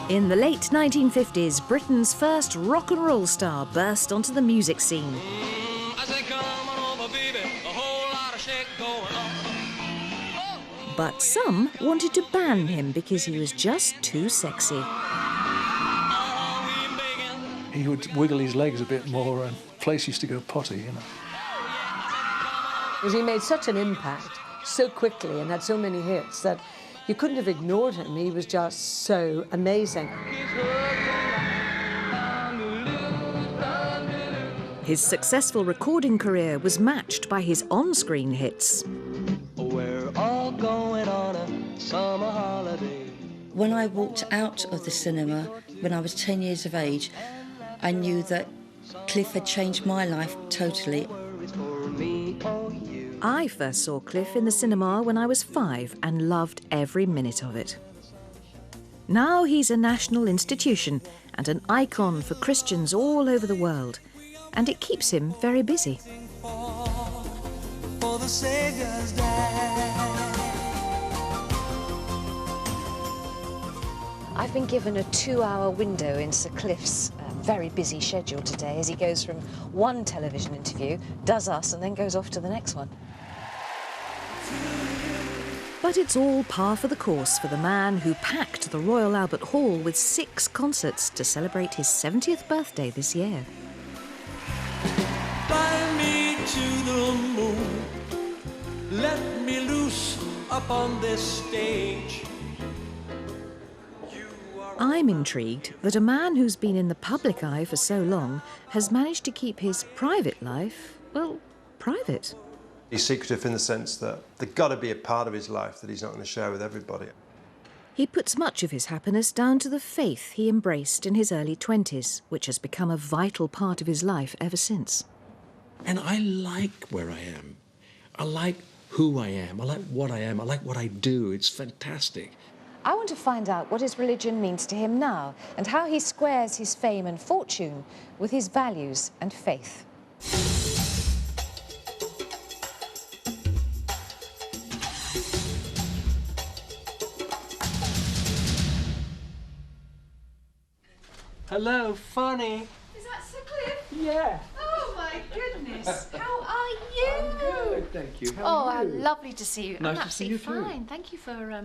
In the late 1950s, Britain's first rock and roll star burst onto the music scene. But some wanted to ban him because he was just too sexy. He would wiggle his legs a bit more and place used to go potty, you know. Because he made such an impact so quickly and had so many hits that you couldn't have ignored him. He was just so amazing. His successful recording career was matched by his on-screen hits. We're all going on a summer holiday. When I walked out of the cinema when I was 10 years of age, I knew that Cliff had changed my life totally. I first saw Cliff in the cinema when I was 5 and loved every minute of it. Now he's a national institution and an icon for Christians all over the world, and it keeps him very busy. I've been given a 2-hour window in Sir Cliff's very busy schedule today as he goes from one television interview, does us, and then goes off to the next one. But it's all par for the course for the man who packed the Royal Albert Hall with 6 concerts to celebrate his 70th birthday this year. Fly me to the moon, let me loose upon this stage. I'm intrigued that a man who's been in the public eye for so long has managed to keep his private life, well, private. He's secretive in the sense that there's got to be a part of his life that he's not going to share with everybody. He puts much of his happiness down to the faith he embraced in his early 20s, which has become a vital part of his life ever since. And I like where I am. I like who I am. I like what I am. I like what I do. It's fantastic. I want to find out what his religion means to him now and how he squares his fame and fortune with his values and faith. Hello, funny. Is that Sir Cliff? Yeah. Oh my goodness! How are you? I'm good, thank you. How lovely to see you. Nice I'm to see you absolutely too. fine. Thank you for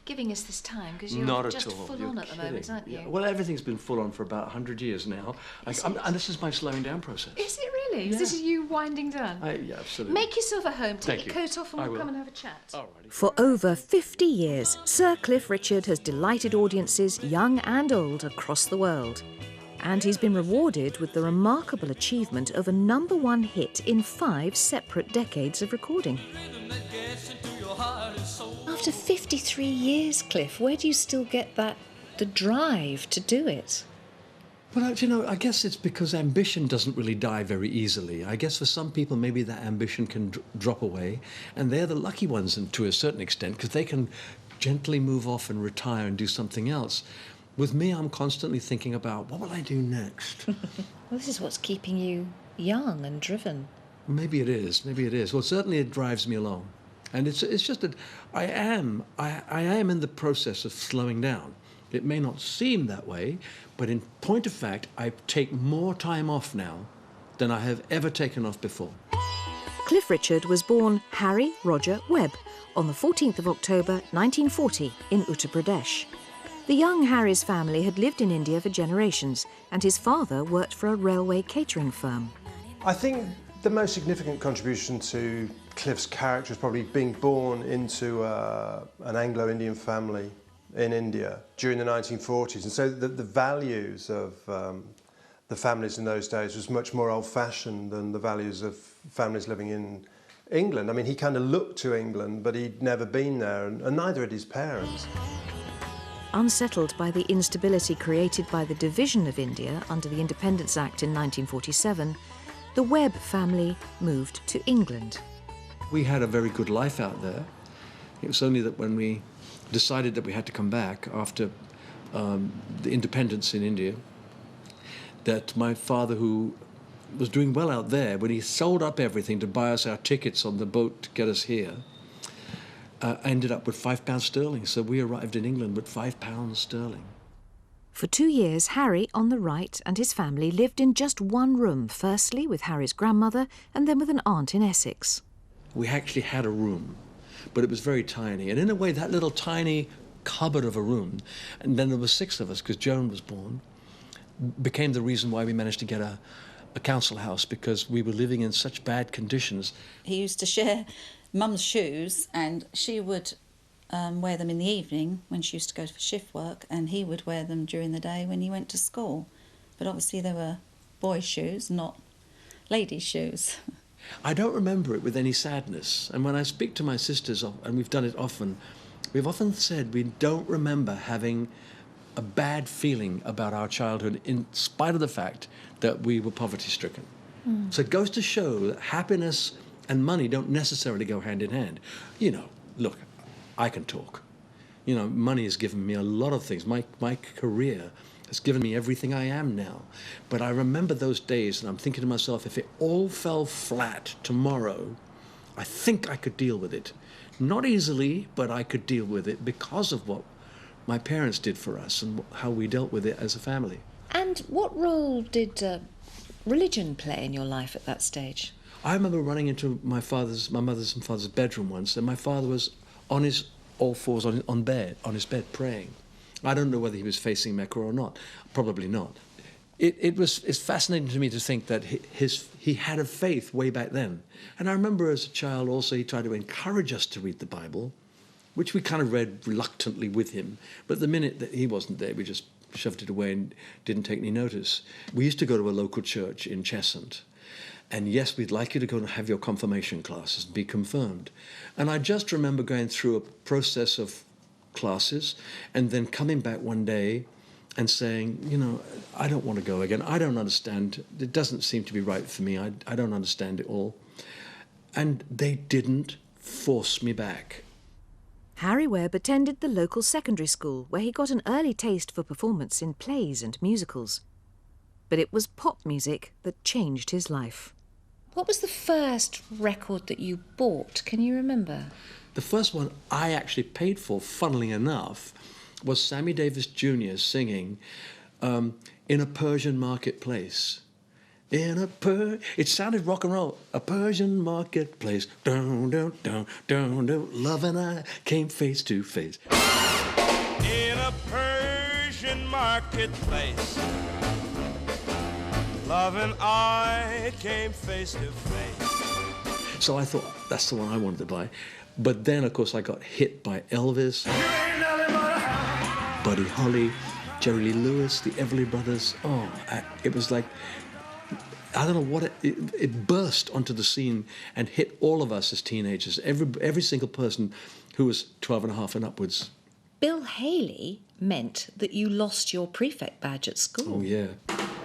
giving us this time because you're Not just at all. full You're on at the moment, kidding. aren't you? Yeah. Well, everything's been full on for about 100 years now. And this is my slowing down process. Is it really? Yeah. This is you winding down? Yeah, absolutely. Make yourself at home. Take Thank your you. coat off and I we'll will. come and have a chat. Alrighty. For over 50 years, Sir Cliff Richard has delighted audiences, young and old, across the world. And he's been rewarded with the remarkable achievement of a #1 hit in 5 separate decades of recording. After 53 years, Cliff, where do you still get the drive to do it? Well, you know, I guess it's because ambition doesn't really die very easily. I guess for some people, maybe that ambition can drop away, and they're the lucky ones, and to a certain extent, because they can gently move off and retire and do something else. With me, I'm constantly thinking about, what will I do next? Well, this is what's keeping you young and driven. Maybe it is. Maybe it is. Well, certainly it drives me along. And it's just that I am in the process of slowing down. It may not seem that way, but in point of fact, I take more time off now than I have ever taken off before. Cliff Richard was born Harry Roger Webb on the 14th of October 1940 in Uttar Pradesh. The young Harry's family had lived in India for generations, and his father worked for a railway catering firm. I think the most significant contribution to Cliff's character is probably being born into an Anglo-Indian family in India during the 1940s. And so the values of the families in those days was much more old-fashioned than the values of families living in England. I mean, he kind of looked to England, but he'd never been there, and neither had his parents. Unsettled by the instability created by the division of India under the Independence Act in 1947, the Webb family moved to England. We had a very good life out there. It was only that when we decided that we had to come back after the independence in India, that my father, who was doing well out there, when he sold up everything to buy us our tickets on the boat to get us here, ended up with £5 sterling. So we arrived in England with £5 sterling. For 2 years, Harry, on the right, and his family lived in just one room, firstly with Harry's grandmother and then with an aunt in Essex. We actually had a room, but it was very tiny. And in a way, that little tiny cupboard of a room, and then there were 6 of us because Joan was born, became the reason why we managed to get a council house, because we were living in such bad conditions. He used to share Mum's shoes, and she would wear them in the evening when she used to go for shift work, and he would wear them during the day when he went to school. But obviously they were boys' shoes, not ladies' shoes. I don't remember it with any sadness. And when I speak to my sisters, and we've done it often, we've often said we don't remember having a bad feeling about our childhood in spite of the fact that we were poverty-stricken. So it goes to show that happiness and money don't necessarily go hand in hand. You know, look, I can talk. You know, money has given me a lot of things. My career has given me everything I am now. But I remember those days, and I'm thinking to myself, if it all fell flat tomorrow, I think I could deal with it. Not easily, but I could deal with it because of what my parents did for us and how we dealt with it as a family. And what role did religion play in your life at that stage? I remember running into my mother's and father's bedroom once, and my father was on his all fours on his bed praying. I don't know whether he was facing Mecca or not. Probably not. It's fascinating to me to think that he had a faith way back then. And I remember as a child also he tried to encourage us to read the Bible, which we kind of read reluctantly with him. But the minute that he wasn't there, we just shoved it away and didn't take any notice. We used to go to a local church in Cheshunt. And yes, we'd like you to go and have your confirmation classes and be confirmed. And I just remember going through a process of classes and then coming back one day and saying, you know, I don't want to go again. I don't understand. It doesn't seem to be right for me. I don't understand it all. And they didn't force me back. Harry Webb attended the local secondary school where he got an early taste for performance in plays and musicals. But it was pop music that changed his life. What was the first record that you bought? Can you remember? The first one I actually paid for, funnily enough, was Sammy Davis Jr. singing In a Persian Marketplace. It sounded rock and roll. A Persian marketplace. Dun, dun, dun, dun, dun. Love and I came face to face. In a Persian marketplace, love and I came face to face. So I thought, that's the one I wanted to buy. But then, of course, I got hit by Elvis, Buddy Holly, Jerry Lee Lewis, the Everly Brothers. Oh, it was like, I don't know what it burst onto the scene and hit all of us as teenagers, every single person who was 12 and a half and upwards. Bill Haley meant that you lost your prefect badge at school. Oh, yeah.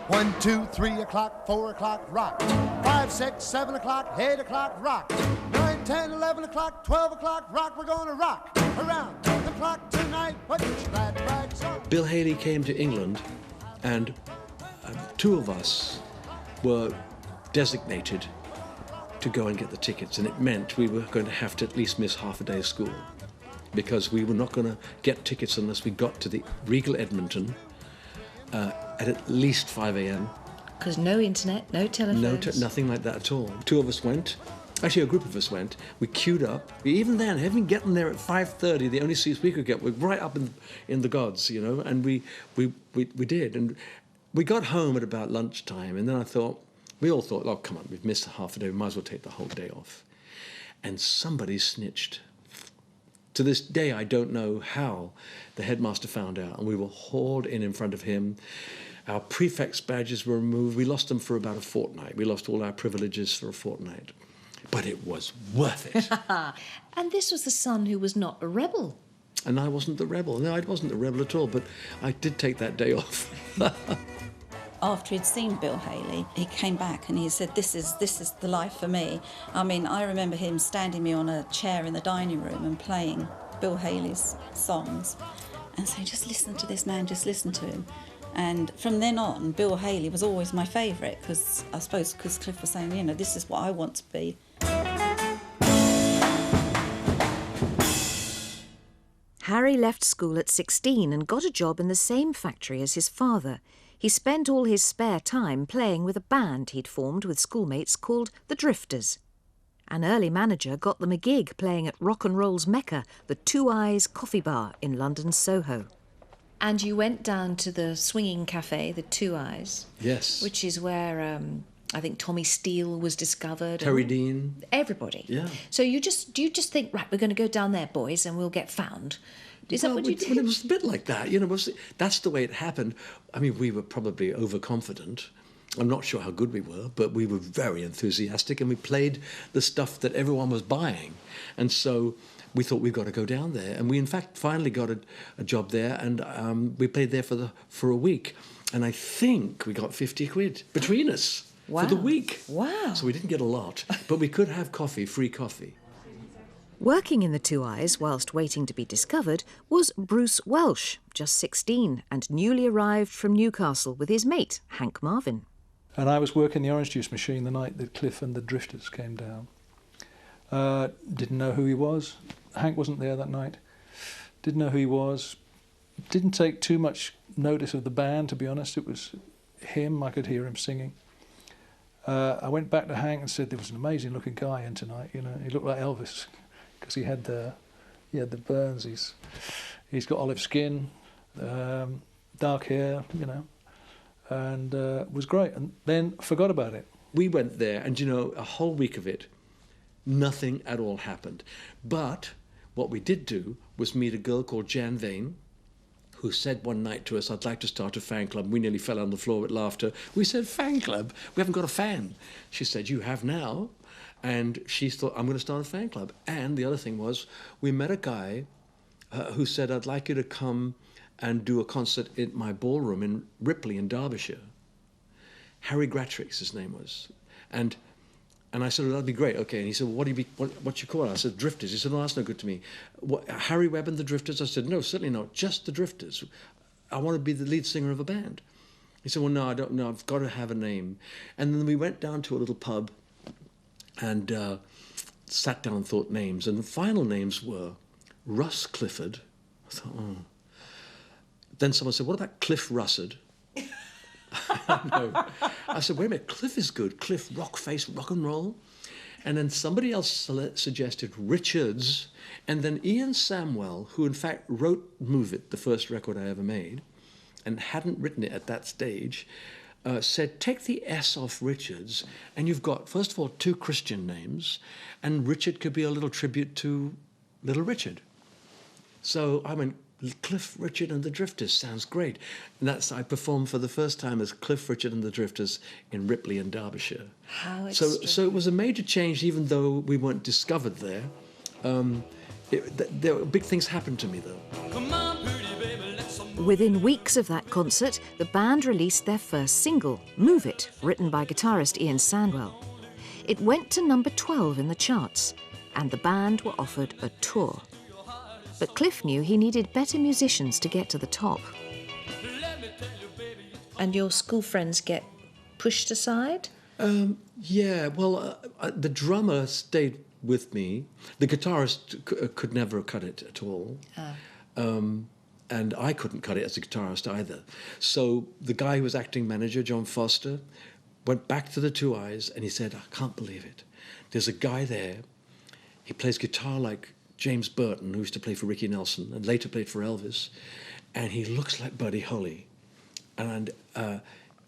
1, 2, 3 o'clock, 4 o'clock, rock. 5, 6, 7 o'clock, 8 o'clock, rock. 9, 10, 11 o'clock, 12 o'clock, rock. We're gonna rock around the clock tonight. Put your glad rags on. Bill Haley came to England, and 2 of us were designated to go and get the tickets, and it meant we were going to have to at least miss half a day of school because we were not going to get tickets unless we got to the Regal Edmonton at least 5 a.m. Because no internet, no telephones. Nothing like that at all. 2 of us went. Actually, a group of us went. We queued up. Even then, having gotten there at 5:30, the only seats we could get were right up in the gods, you know, and we did. And we got home at about lunchtime, and then we all thought, oh, come on, we've missed half a day, we might as well take the whole day off. And somebody snitched. To this day, I don't know how the headmaster found out, and we were hauled in front of him. Our prefect's badges were removed. We lost them for about a fortnight. We lost all our privileges for a fortnight. But it was worth it. And this was the son who was not a rebel. And I wasn't the rebel. No, I wasn't the rebel at all, but I did take that day off. After he'd seen Bill Haley, he came back and he said, this is the life for me. I mean, I remember him standing me on a chair in the dining room and playing Bill Haley's songs and saying, just listen to this man, just listen to him. And from then on, Bill Haley was always my favourite, because I suppose because Cliff was saying, you know, this is what I want to be. Harry left school at 16 and got a job in the same factory as his father. He spent all his spare time playing with a band he'd formed with schoolmates called the Drifters. An early manager got them a gig playing at rock and roll's mecca, the Two Eyes Coffee Bar in London's Soho. And you went down to the swinging cafe, the Two Eyes. Yes. Which is where I think Tommy Steele was discovered. Terry Dean. Everybody. Yeah. So do you just think, right, we're going to go down there, boys, and we'll get found? Is that what you did? Well, it was a bit like that. That's the way it happened. I mean, we were probably overconfident. I'm not sure how good we were, but we were very enthusiastic, and we played the stuff that everyone was buying. And so we thought we've got to go down there. And we, in fact, finally got a job there, and we played there for a week. And I think we got 50 quid between us for the week. Wow. So we didn't get a lot, but we could have coffee, free coffee. Working in the Two Eyes whilst waiting to be discovered was Bruce Welsh, just 16, and newly arrived from Newcastle with his mate, Hank Marvin. And I was working the orange juice machine the night that Cliff and the Drifters came down. Didn't know who he was. Hank wasn't there that night. Didn't know who he was. Didn't take too much notice of the band, to be honest. It was him. I could hear him singing. I went back to Hank and said there was an amazing looking guy in tonight. He looked like Elvis because he had the burns. He's got olive skin, dark hair, and was great. And then forgot about it. We went there, and a whole week of it, nothing at all happened. But what we did do was meet a girl called Jan Vane, who said one night to us, "I'd like to start a fan club." We nearly fell on the floor with laughter. We said, "Fan club? We haven't got a fan." She said, "You have now." And she thought, "I'm going to start a fan club." And the other thing was, we met a guy who said, "I'd like you to come and do a concert in my ballroom in Ripley in Derbyshire." Harry Grattrix, his name was. And I said, "Well, that'd be great." Okay. And he said, "Well, what's your call?" I said, "Drifters." He said, "No, that's no good to me." What, Harry Webb and the Drifters? I said, "No, certainly not. Just the Drifters. I want to be the lead singer of a band." He said, "Well, no, I don't know. I've got to have a name." And then we went down to a little pub and sat down and thought names. And the final names were Russ Clifford. I thought, oh. Then someone said, "What about Cliff Russard?" No. I said, "Wait a minute, Cliff is good. Cliff, rock face, rock and roll." And then somebody else suggested Richards. And then Ian Samwell, who in fact wrote Move It, the first record I ever made, and hadn't written it at that stage, said, "Take the S off Richards, and you've got, first of all, two Christian names, and Richard could be a little tribute to Little Richard." So I went, Cliff Richard and the Drifters sounds great. And I performed for the first time as Cliff Richard and the Drifters in Ripley in Derbyshire. How so it was a major change, even though we weren't discovered there. There were big things happened to me, though. Come on, pretty baby, let's Within weeks of that concert, the band released their first single, Move It, written by guitarist Ian Sandwell. It went to number 12 in the charts, and the band were offered a tour. But Cliff knew he needed better musicians to get to the top. And your school friends get pushed aside? Yeah, well, the drummer stayed with me. The guitarist could never cut it at all. And I couldn't cut it as a guitarist either. So the guy who was acting manager, John Foster, went back to the Two Eyes and he said, "I can't believe it. There's a guy there. He plays guitar like James Burton, who used to play for Ricky Nelson and later played for Elvis, and he looks like Buddy Holly. And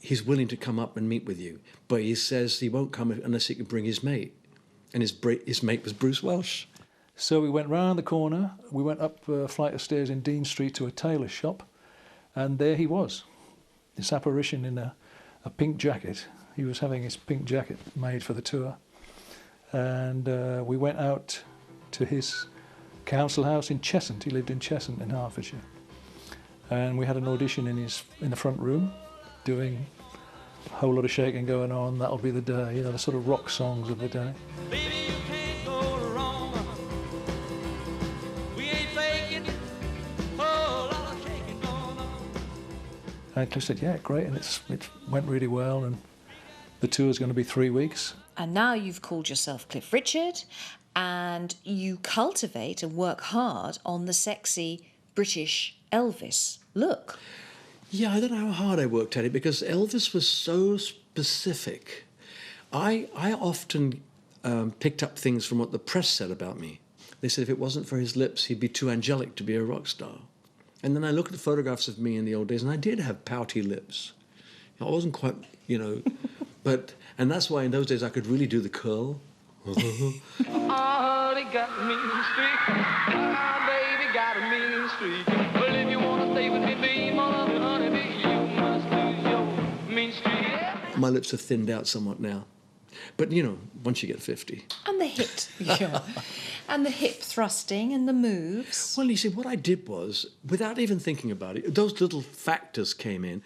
he's willing to come up and meet with you, but he says he won't come unless he can bring his mate." And his mate was Bruce Welsh. So we went round the corner, we went up a flight of stairs in Dean Street to a tailor's shop, and there he was, this apparition in a pink jacket. He was having his pink jacket made for the tour. And we went out to his council house in Cheshunt. He lived in Cheshunt in Hertfordshire. And we had an audition in the front room, doing a whole lot of shaking going on. That'll Be the Day, the sort of rock songs of the day. Baby, you can't go wrong. We ain't faking. Oh, lot of shaking going on. And Cliff said, "Yeah, great," and it went really well, and the tour's going to be 3 weeks. And now you've called yourself Cliff Richard, and you cultivate and work hard on the sexy British Elvis look. Yeah, I don't know how hard I worked at it because Elvis was so specific. I often picked up things from what the press said about me. They said if it wasn't for his lips, he'd be too angelic to be a rock star. And then I look at the photographs of me in the old days, and I did have pouty lips. I wasn't quite, you know, and that's why in those days I could really do the curl. Oh, they got a mean streak. Ah, baby, got a mean streak. Well, if you want to stay with me, be my honey, you must lose your mean streak. My lips have thinned out somewhat now. But, you know, once you get 50. And the hip, yeah. And the hip thrusting and the moves. Well, you see, what I did was, without even thinking about it, those little factors came in.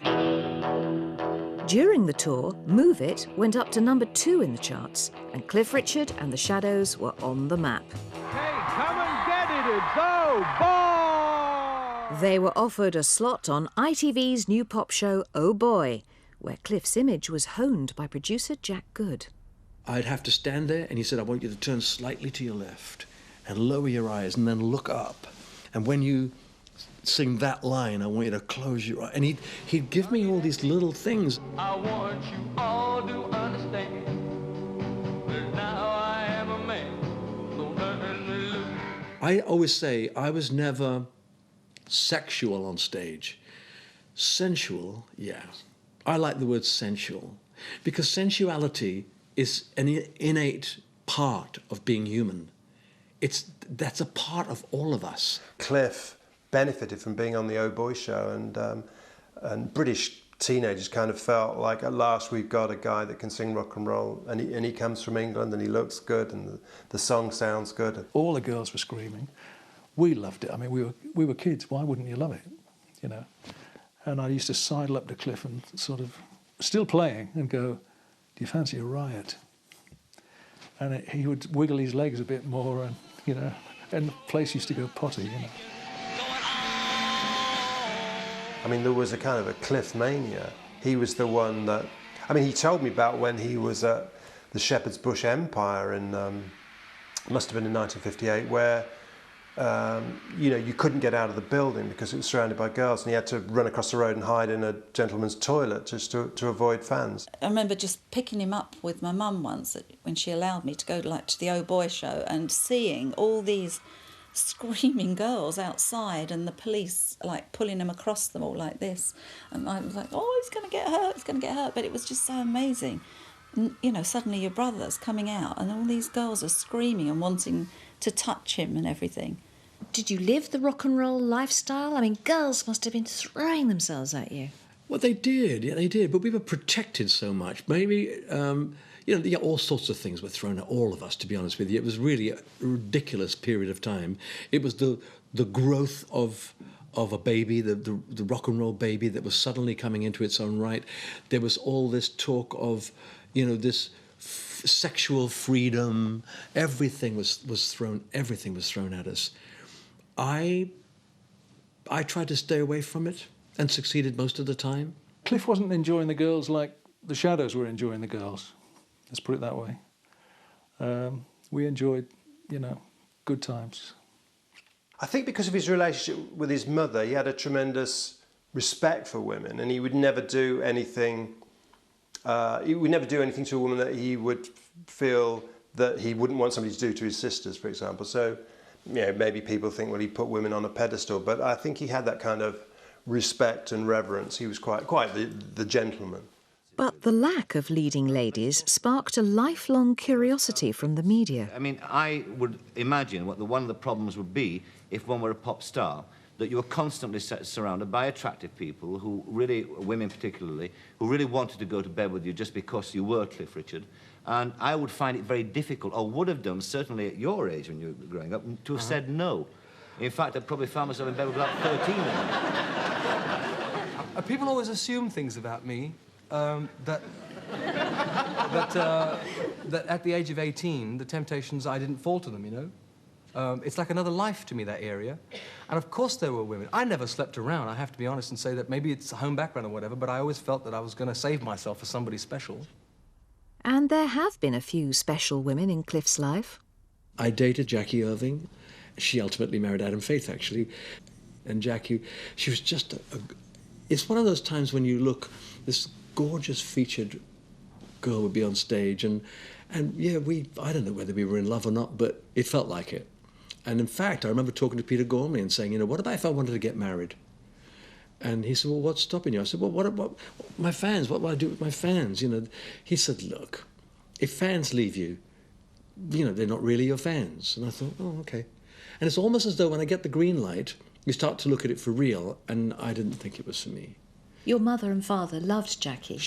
During the tour, Move It went up to number 2 in the charts, and Cliff Richard and the Shadows were on the map. Hey, come and get it, it's Oh Boy! They were offered a slot on ITV's new pop show, Oh Boy, where Cliff's image was honed by producer Jack Good. I'd have to stand there, and he said, I want you to turn slightly to your left and lower your eyes and then look up. And when you sing that line, I want you to close your eyes. And he'd give me all these little things. I want you all to understand that now I am a man. So learn to look. I always say I was never sexual on stage. Sensual, yeah. I like the word sensual because sensuality is an innate part of being human. That's a part of all of us. Cliff benefited from being on the Oh Boy show, and British teenagers kind of felt like at last we've got a guy that can sing rock and roll, and he comes from England and he looks good and the song sounds good. All the girls were screaming. We loved it. I mean, we were kids. Why wouldn't you love it? You know. And I used to sidle up to Cliff and sort of, still playing, and go, do you fancy a riot? And he would wiggle his legs a bit more, and, you know, and the place used to go potty, you know. I mean, there was a kind of a Cliff mania. He was the one that, I mean, he told me about when he was at the Shepherd's Bush Empire in, must have been in 1958, where you know, you couldn't get out of the building because it was surrounded by girls, and he had to run across the road and hide in a gentleman's toilet just to avoid fans. I remember just picking him up with my mum once when she allowed me to go to the Oh Boy show and seeing all these screaming girls outside and the police like pulling him across them all like this, and I was like, oh, he's going to get hurt, he's going to get hurt. But it was just so amazing. You know, suddenly your brother's coming out and all these girls are screaming and wanting to touch him and everything. Did you live the rock and roll lifestyle? I mean, girls must have been throwing themselves at you. Well, they did, yeah, they did. But we were protected so much. Maybe, you know, all sorts of things were thrown at all of us, to be honest with you. It was really a ridiculous period of time. It was the growth of a baby, the rock and roll baby that was suddenly coming into its own right. There was all this talk of, you know, this sexual freedom. Everything was thrown at us. I tried to stay away from it and succeeded most of the time. Cliff wasn't enjoying the girls like the Shadows were enjoying the girls. Let's put it that way. We enjoyed, you know, good times. I think because of his relationship with his mother, he had a tremendous respect for women, and he would never do anything. He would never do anything to a woman that he would feel that he wouldn't want somebody to do to his sisters, for example. So, you know, maybe people think, well, he put women on a pedestal, but I think he had that kind of respect and reverence. He was quite the gentleman. But the lack of leading ladies sparked a lifelong curiosity from the media. I mean, I would imagine what one of the problems would be if one were a pop star, that you were constantly surrounded by attractive people who really, women particularly, who really wanted to go to bed with you just because you were Cliff Richard. And I would find it very difficult, or would have done, certainly at your age when you were growing up, to have said no. In fact, I probably found myself in bed with about 13 of them. People always assume things about me, that at the age of 18, the Temptations, I didn't fall to them, you know? It's like another life to me, that area. And of course there were women. I never slept around, I have to be honest and say that maybe it's a home background or whatever, but I always felt that I was going to save myself for somebody special. And there have been a few special women in Cliff's life. I dated Jackie Irving. She ultimately married Adam Faith, actually. And Jackie, she was just it's one of those times when you look, this gorgeous featured girl would be on stage, and yeah, I don't know whether we were in love or not, but it felt like it. And in fact, I remember talking to Peter Gormley and saying, what about if I wanted to get married? And he said, well, what's stopping you? I said, well, what my fans, what will I do with my fans? He said, look, if fans leave you, they're not really your fans. And I thought, oh, okay. And it's almost as though when I get the green light, you start to look at it for real, and I didn't think it was for me. Your mother and father loved Jackie.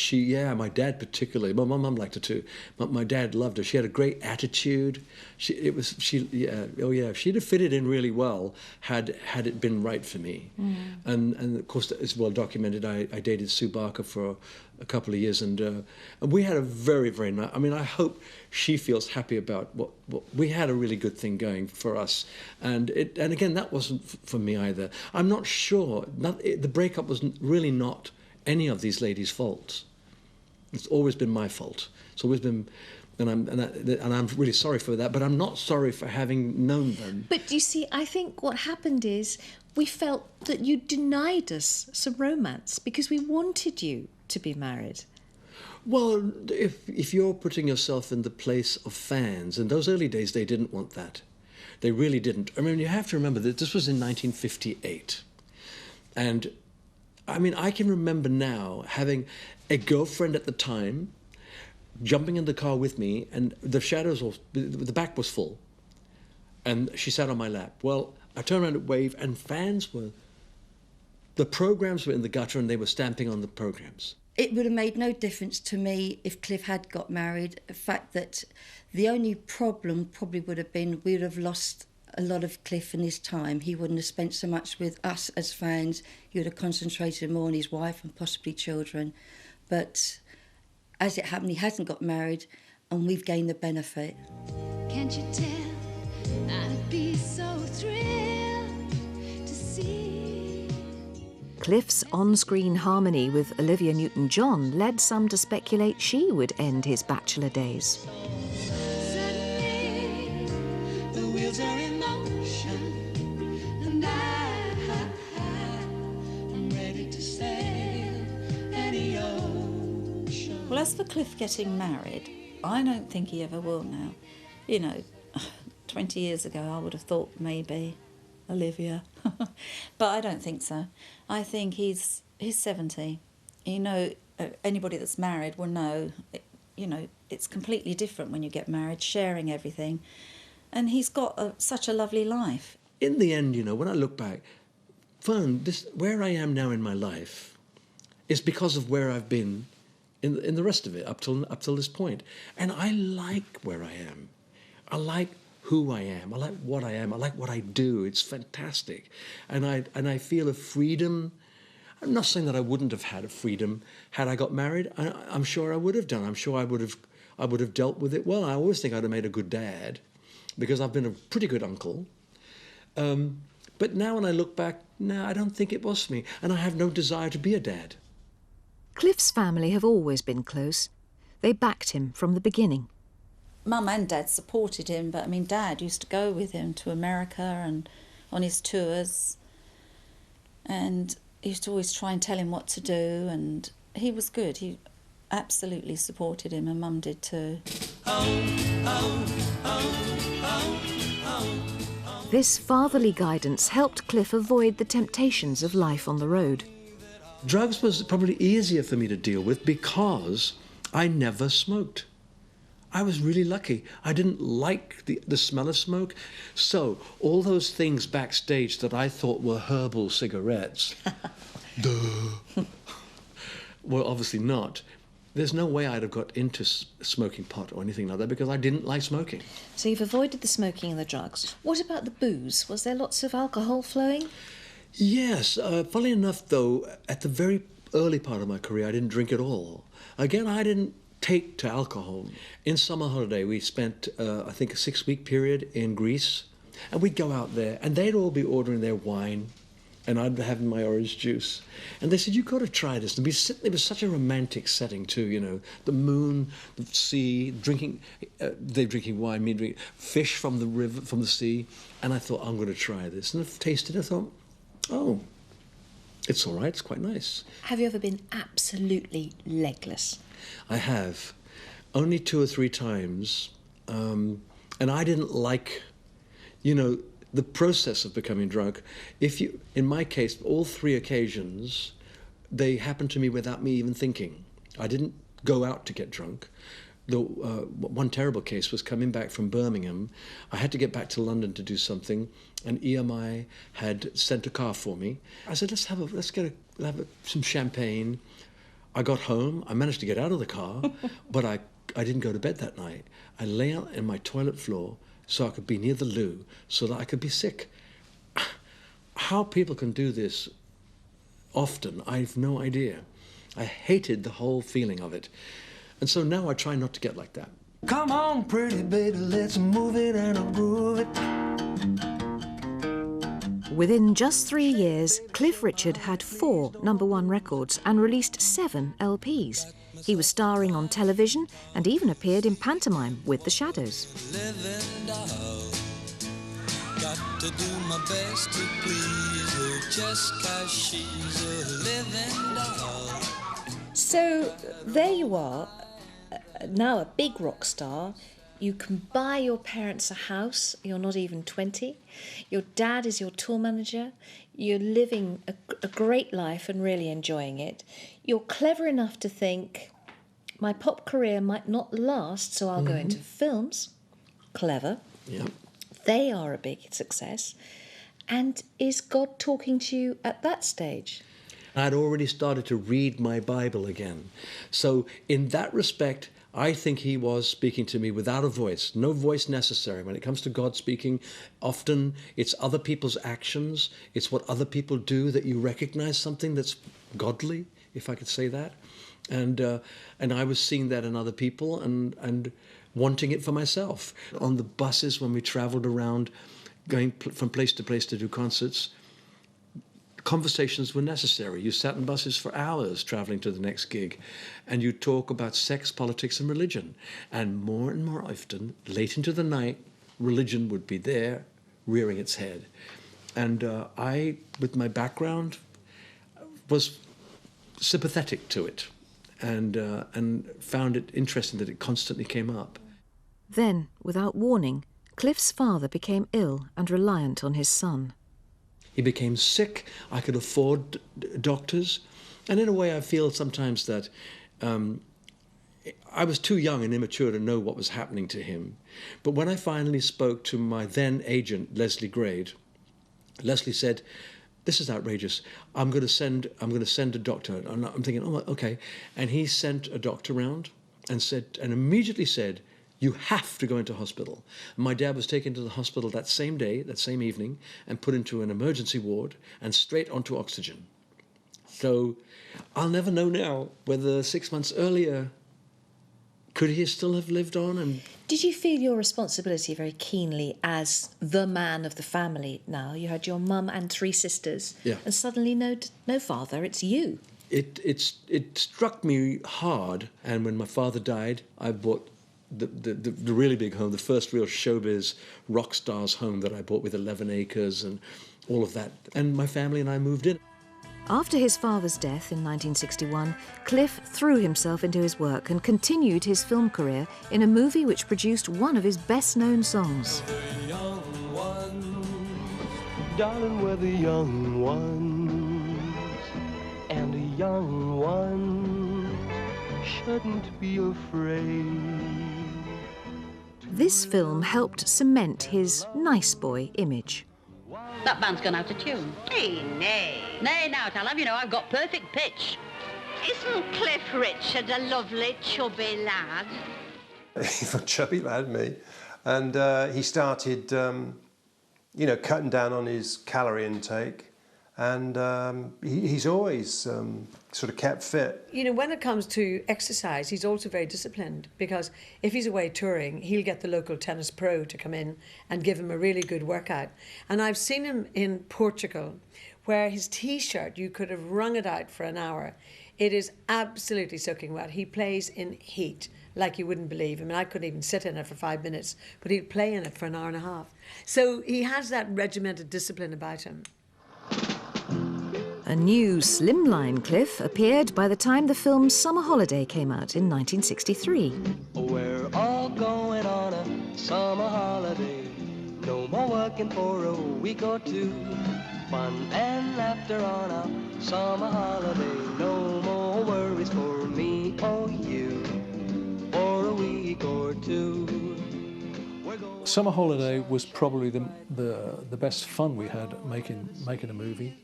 My dad particularly. My mum liked her too. My dad loved her. She had a great attitude. She'd have fitted in really well had it been right for me. Mm. And of course, it's well documented. I dated Sue Barker for a couple of years, and we had a very, very nice. I mean, I hope she feels happy about what we had a really good thing going for us. And again, that wasn't for me either. I'm not sure. The breakup was really not any of these ladies' faults. It's always been my fault. It's always been, and I'm really sorry for that. But I'm not sorry for having known them. But you see, I think what happened is we felt that you denied us some romance because we wanted you to be married. Well, if you're putting yourself in the place of fans, in those early days they didn't want that. They really didn't. I mean, you have to remember that this was in 1958. And I mean, I can remember now having a girlfriend at the time jumping in the car with me, and the back was full. And she sat on my lap. Well, I turned around and waved, and the programs were in the gutter and they were stamping on the programs. It would have made no difference to me if Cliff had got married. The fact that the only problem probably would have been we would have lost a lot of Cliff in his time. He wouldn't have spent so much with us as fans. He would have concentrated more on his wife and possibly children. But as it happened, he hasn't got married, and we've gained the benefit. Can't you tell? I'd be so thrilled to see. Cliff's on-screen harmony with Olivia Newton-John led some to speculate she would end his bachelor days. Suddenly, the wheels are in motion, and I'm ready to sail any ocean. Well, as for Cliff getting married, I don't think he ever will now. 20 years ago I would have thought maybe Olivia, but I don't think so. I think he's 70. Anybody that's married will know, it's completely different when you get married, sharing everything. And he's got such a lovely life. In the end, when I look back, Fern, where I am now in my life is because of where I've been in the rest of it up till this point. And I like where I am. I like who I am. I like what I am. I like what I do. It's fantastic. And I feel a freedom. I'm not saying that I wouldn't have had a freedom had I got married. I'm sure I would have done. I'm sure I would have dealt with it well. I always think I'd have made a good dad because I've been a pretty good uncle. But now when I look back, no, I don't think it was for me. And I have no desire to be a dad. Cliff's family have always been close. They backed him from the beginning. Mum and Dad supported him, but Dad used to go with him to America and on his tours, and he used to always try and tell him what to do, and he was good. He absolutely supported him, and Mum did too. This fatherly guidance helped Cliff avoid the temptations of life on the road. Drugs was probably easier for me to deal with because I never smoked. I was really lucky. I didn't like the smell of smoke. So all those things backstage that I thought were herbal cigarettes, well, obviously not. There's no way I'd have got into smoking pot or anything like that because I didn't like smoking. So you've avoided the smoking and the drugs. What about the booze? Was there lots of alcohol flowing? Yes. Funnily enough, though, at the very early part of my career, I didn't drink at all. Again, I didn't take to alcohol. In summer holiday, we spent, I think, a 6-week period in Greece, and we'd go out there, and they'd all be ordering their wine and I'd have my orange juice. And they said, you've got to try this. And it was such a romantic setting too, you know, the moon, the sea, drinking, they're drinking wine, me drinking fish from the river, from the sea. And I thought, I'm going to try this. And I tasted it, I thought, oh, it's all right, it's quite nice. Have you ever been absolutely legless? I have, only 2 or 3 times. And I didn't like, you know, the process of becoming drunk. In my case, all 3 occasions, they happened to me without me even thinking. I didn't go out to get drunk. The one terrible case was coming back from Birmingham. I had to get back to London to do something, and EMI had sent a car for me. I said, let's have some champagne. I got home. I managed to get out of the car, but I didn't go to bed that night. I lay out in my toilet floor so I could be near the loo, so that I could be sick. How people can do this often, I've no idea. I hated the whole feeling of it. And so now I try not to get like that. Come on, pretty baby, let's move it and groove it. Within just 3 years, Cliff Richard had 4 #1 records and released 7 LPs. He was starring on television and even appeared in pantomime with the Shadows. Living doll, got to do my best to please her just 'cause she's a living doll. So there you are, now a big rock star. You can buy your parents a house. You're not even 20. Your dad is your tour manager. You're living a great life and really enjoying it. You're clever enough to think, my pop career might not last, so I'll go into films. Clever. Yeah. They are a big success. And is God talking to you at that stage? I'd already started to read my Bible again. So in that respect, I think he was speaking to me without a voice, no voice necessary. When it comes to God speaking, often it's other people's actions, it's what other people do that you recognize something that's godly, if I could say that. And I was seeing that in other people and wanting it for myself. On the buses, when we traveled around, going from place to place to do concerts, conversations were necessary. You sat in buses for hours traveling to the next gig, and you talk about sex, politics, and religion. And more often, late into the night, religion would be there, rearing its head. And I, with my background, was sympathetic to it, and found it interesting that it constantly came up. Then, without warning, Cliff's father became ill and reliant on his son. He became sick. I could afford doctors. And in a way, I feel sometimes that I was too young and immature to know what was happening to him. But when I finally spoke to my then agent, Leslie Grade, Leslie said, "This is outrageous. I'm going to send a doctor." And I'm thinking, "Oh, okay." And he sent a doctor round and immediately said, "You have to go into hospital." My dad was taken to the hospital that same day, that same evening, and put into an emergency ward and straight onto oxygen. So I'll never know now whether 6 months earlier, could he still have lived on? And Did you feel your responsibility very keenly as the man of the family now? You had your mum and 3 sisters, yeah. and suddenly no father, it's you. It struck me hard, and when my father died, I bought the really big home, the first real showbiz rock star's home that I bought with 11 acres and all of that. And my family and I moved in. After his father's death in 1961, Cliff threw himself into his work and continued his film career in a movie which produced one of his best-known songs. The young ones, darling, we're the young ones, and the young ones shouldn't be afraid. This film helped cement his nice boy image. That band's gone out of tune. Hey, nay. Nay, now, Tal, you know, I've got perfect pitch. Isn't Cliff Richard a lovely, chubby lad? He's a chubby lad, me. And he started, cutting down on his calorie intake. And he's always sort of kept fit. You know, when it comes to exercise, he's also very disciplined, because if he's away touring, he'll get the local tennis pro to come in and give him a really good workout. And I've seen him in Portugal where his T-shirt, you could have wrung it out for an hour. It is absolutely soaking wet. He plays in heat like you wouldn't believe. I mean, I couldn't even sit in it for 5 minutes, but he'd play in it for an hour and a half. So he has that regimented discipline about him. A new slimline Cliff appeared by the time the film Summer Holiday came out in 1963. We're all going on a summer holiday. No more working for a week or two. Fun and laughter on a summer holiday. No more worries for me or you. For a week or two. Summer Holiday was probably the best fun we had making a movie.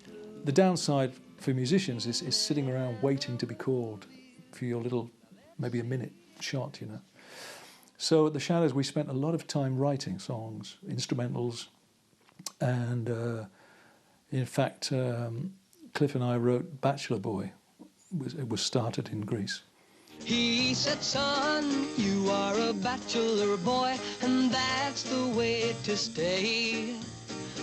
The downside for musicians is sitting around waiting to be called for your little, maybe a minute shot, you know. So at The Shadows we spent a lot of time writing songs, instrumentals, and in fact Cliff and I wrote Bachelor Boy. It was started in Greece. He said, son, you are a bachelor boy, and that's the way to stay.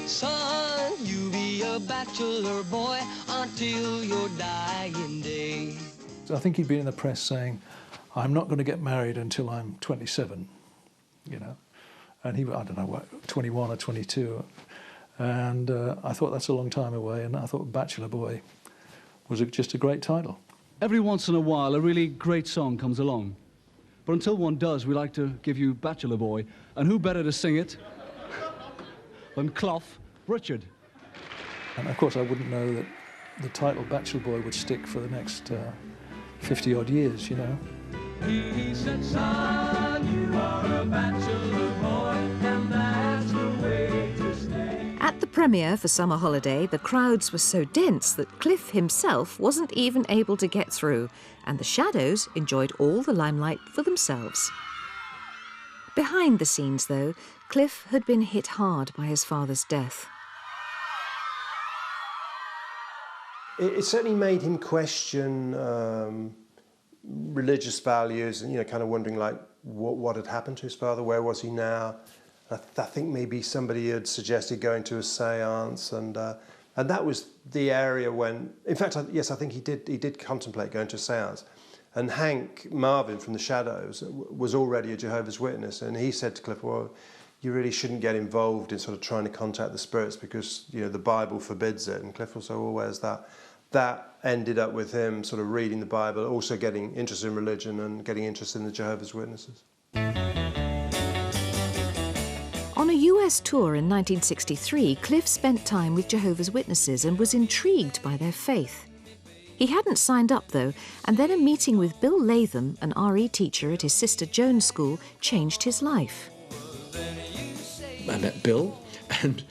Son, you be a bachelor boy until your dying day. So I think he'd been in the press saying, I'm not going to get married until I'm 27, you know. And he, I don't know, what, 21 or 22. And I thought that's a long time away, and I thought Bachelor Boy was just a great title. Every once in a while, a really great song comes along. But until one does, we like to give you Bachelor Boy. And who better to sing it than Clough Richard? And of course, I wouldn't know that the title Bachelor Boy would stick for the next 50-odd years, you know. He said, son, you are a bachelor boy, and that's the way to stay. At the premiere for Summer Holiday, the crowds were so dense that Cliff himself wasn't even able to get through, and the Shadows enjoyed all the limelight for themselves. Behind the scenes, though, Cliff had been hit hard by his father's death. It certainly made him question religious values, and, you know, kind of wondering like what had happened to his father, where was he now? I think maybe somebody had suggested going to a séance, and that was the area when, in fact, yes, I think he did contemplate going to a séance. And Hank Marvin from The Shadows was already a Jehovah's Witness, and he said to Cliff, well, you really shouldn't get involved in sort of trying to contact the spirits because, you know, the Bible forbids it. And Cliff was so, well, where's that? That ended up with him sort of reading the Bible, also getting interested in religion and getting interested in the Jehovah's Witnesses. On a US tour in 1963, Cliff spent time with Jehovah's Witnesses and was intrigued by their faith. He hadn't signed up, though, and then a meeting with Bill Latham, an RE teacher at his sister Joan's school, changed his life. I met Bill, and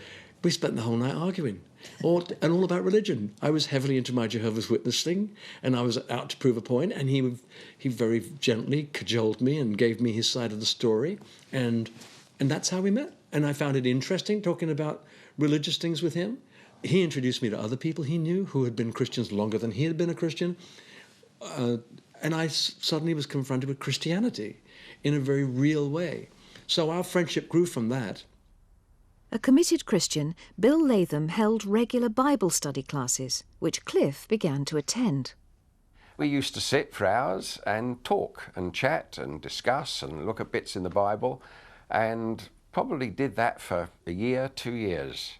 we spent the whole night arguing, and all about religion. I was heavily into my Jehovah's Witness thing, and I was out to prove a point, and he very gently cajoled me and gave me his side of the story, and that's how we met. And I found it interesting talking about religious things with him. He introduced me to other people he knew who had been Christians longer than he had been a Christian, and I suddenly was confronted with Christianity in a very real way. So our friendship grew from that. A committed Christian, Bill Latham held regular Bible study classes, which Cliff began to attend. We used to sit for hours and talk and chat and discuss and look at bits in the Bible, and probably did that for a year, 2 years.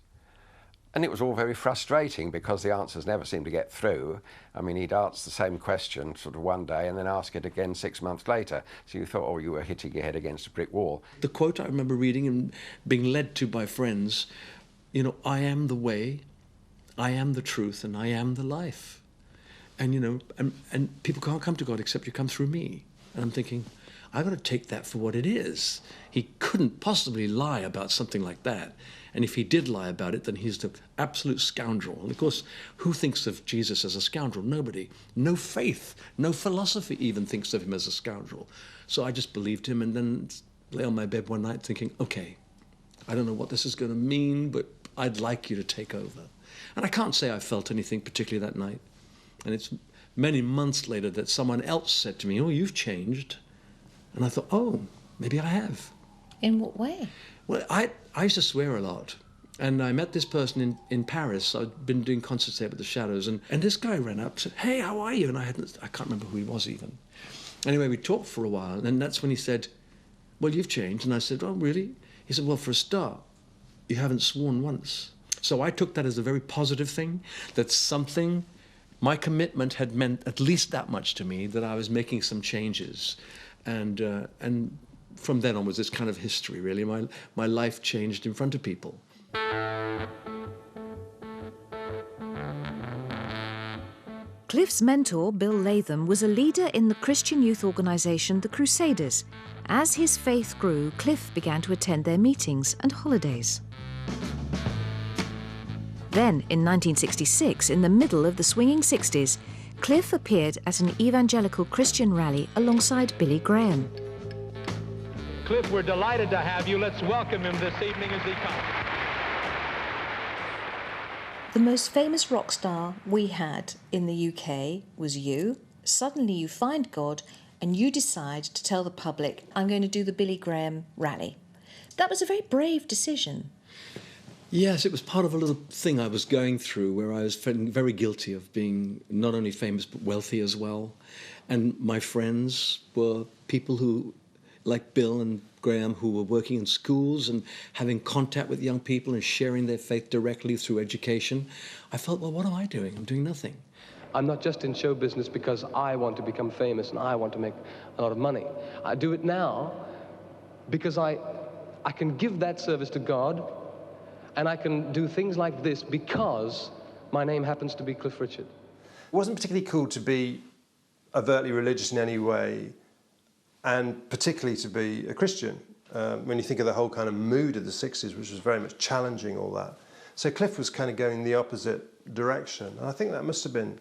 And it was all very frustrating because the answers never seemed to get through. I mean, he'd ask the same question sort of one day and then ask it again 6 months later. So you thought, oh, you were hitting your head against a brick wall. The quote I remember reading and being led to by friends, you know, I am the way, I am the truth, and I am the life. And, you know, and people can't come to God except you come through me. And I'm thinking, I've got to take that for what it is. He couldn't possibly lie about something like that. And if he did lie about it, then he's the absolute scoundrel. And of course, who thinks of Jesus as a scoundrel? Nobody. No faith, no philosophy even thinks of him as a scoundrel. So I just believed him and then lay on my bed one night thinking, okay, I don't know what this is going to mean, but I'd like you to take over. And I can't say I felt anything particularly that night. And it's many months later that someone else said to me, oh, you've changed. And I thought, oh, maybe I have. In what way? Well, I used to swear a lot, And I met this person in Paris. I'd been doing concerts there with the Shadows, and this guy ran up and said, "Hey, how are you?" And I can't remember who he was even. Anyway, we talked for a while, and that's when he said, "Well, you've changed." And I said, "Oh, really?" He said, "Well, for a start, you haven't sworn once." So I took that as a very positive thing, that something, my commitment had meant at least that much to me, that I was making some changes. And from then onwards, it's kind of history, really. My life changed in front of people. Cliff's mentor, Bill Latham, was a leader in the Christian youth organisation The Crusaders. As his faith grew, Cliff began to attend their meetings and holidays. Then, in 1966, in the middle of the swinging 60s, Cliff appeared at an evangelical Christian rally alongside Billy Graham. Cliff, we're delighted to have you. Let's welcome him this evening as he comes. The most famous rock star we had in the UK was you. Suddenly you find God and you decide to tell the public, I'm going to do the Billy Graham rally. That was a very brave decision. Yes, it was part of a little thing I was going through where I was feeling very guilty of being not only famous but wealthy as well. And my friends were people who, like Bill and Graham, who were working in schools and having contact with young people and sharing their faith directly through education. I felt, well, what am I doing? I'm doing nothing. I'm not just in show business because I want to become famous and I want to make a lot of money. I do it now because I can give that service to God, and I can do things like this because my name happens to be Cliff Richard. It wasn't particularly cool to be overtly religious in any way, and particularly to be a Christian, when you think of the whole kind of mood of the 60s, which was very much challenging all that. So Cliff was kind of going the opposite direction, and I think that must have been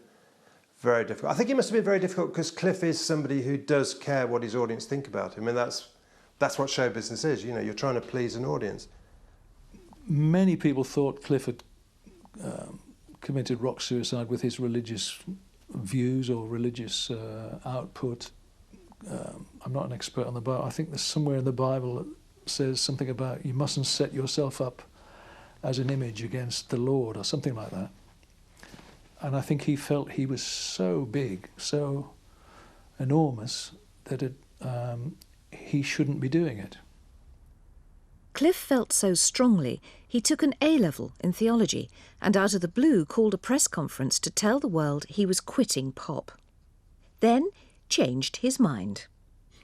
very difficult. I think it must have been very difficult because Cliff is somebody who does care what his audience think about him, and that's what show business is. You know, you're trying to please an audience. Many people thought Cliff had committed rock suicide with his religious views or religious output. I'm not an expert on the Bible. I think there's somewhere in the Bible that says something about you mustn't set yourself up as an image against the Lord or something like that. And I think he felt he was so big, so enormous, that he shouldn't be doing it. Cliff felt so strongly, he took an A-level in theology and out of the blue called a press conference to tell the world he was quitting pop. Then changed his mind.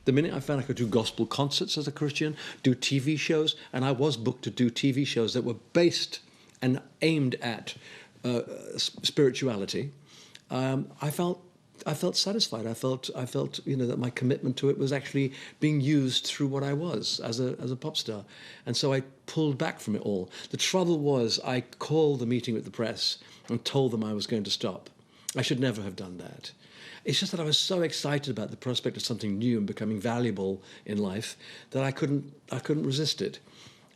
The minute I found I could do gospel concerts as a Christian, do TV shows, and I was booked to do TV shows that were based and aimed at spirituality, I felt satisfied. I felt that my commitment to it was actually being used through what I was as a pop star, and so I pulled back from it all. The trouble was I called the meeting with the press and told them I was going to stop. I should never have done that. It's just that I was so excited about the prospect of something new and becoming valuable in life that I couldn't resist it.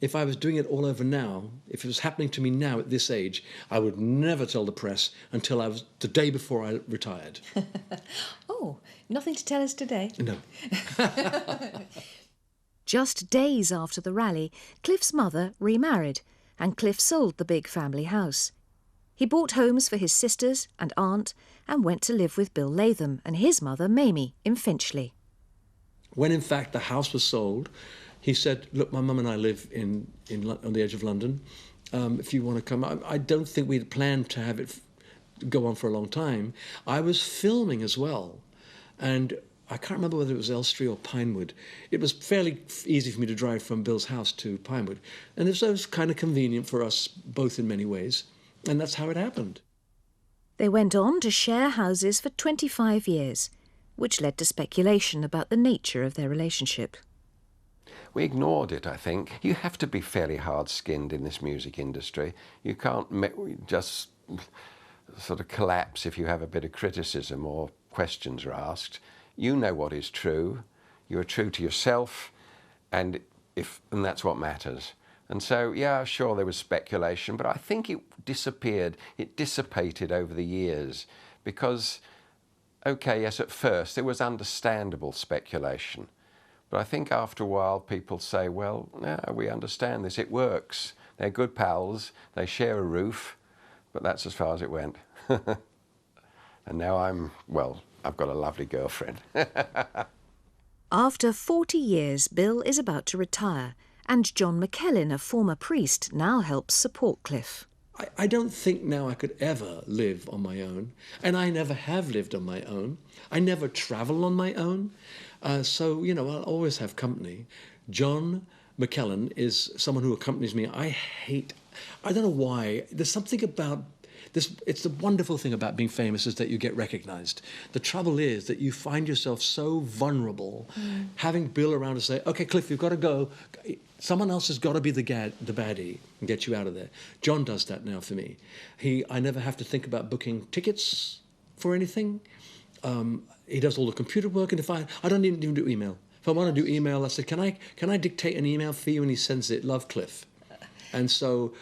If I was doing it all over now, if it was happening to me now at this age, I would never tell the press until the day before I retired. Oh, nothing to tell us today? No. Just days after the rally, Cliff's mother remarried, and Cliff sold the big family house. He bought homes for his sisters and aunt and went to live with Bill Latham and his mother, Mamie, in Finchley. When, in fact, the house was sold, he said, look, my mum and I live on the edge of London. If you want to come, I don't think we'd planned to have it go on for a long time. I was filming as well, and I can't remember whether it was Elstree or Pinewood. It was fairly easy for me to drive from Bill's house to Pinewood, and it was kind of convenient for us both in many ways, and that's how it happened. They went on to share houses for 25 years, which led to speculation about the nature of their relationship. We ignored it, I think. You have to be fairly hard-skinned in this music industry. You can't just sort of collapse if you have a bit of criticism or questions are asked. You know what is true. You're true to yourself, and that's what matters. And so, yeah, sure, there was speculation, but I think it disappeared. It dissipated over the years because, okay, yes, at first there was understandable speculation. But I think after a while people say, well, yeah, we understand this, it works. They're good pals, they share a roof, but that's as far as it went. And now I've got a lovely girlfriend. After 40 years, Bill is about to retire, and John McKellen, a former priest, now helps support Cliff. I don't think now I could ever live on my own, and I never have lived on my own. I never travel on my own, so, you know, I'll always have company. John McKellen is someone who accompanies me. I don't know why, there's something about this, it's the wonderful thing about being famous is that you get recognised. The trouble is that you find yourself so vulnerable, having Bill around to say, OK, Cliff, you've got to go. Someone else has got to be the baddie and get you out of there. John does that now for me. I never have to think about booking tickets for anything. He does all the computer work, and I don't even do email. If I want to do email, I say, can I dictate an email for you? And he sends it, love, Cliff. And so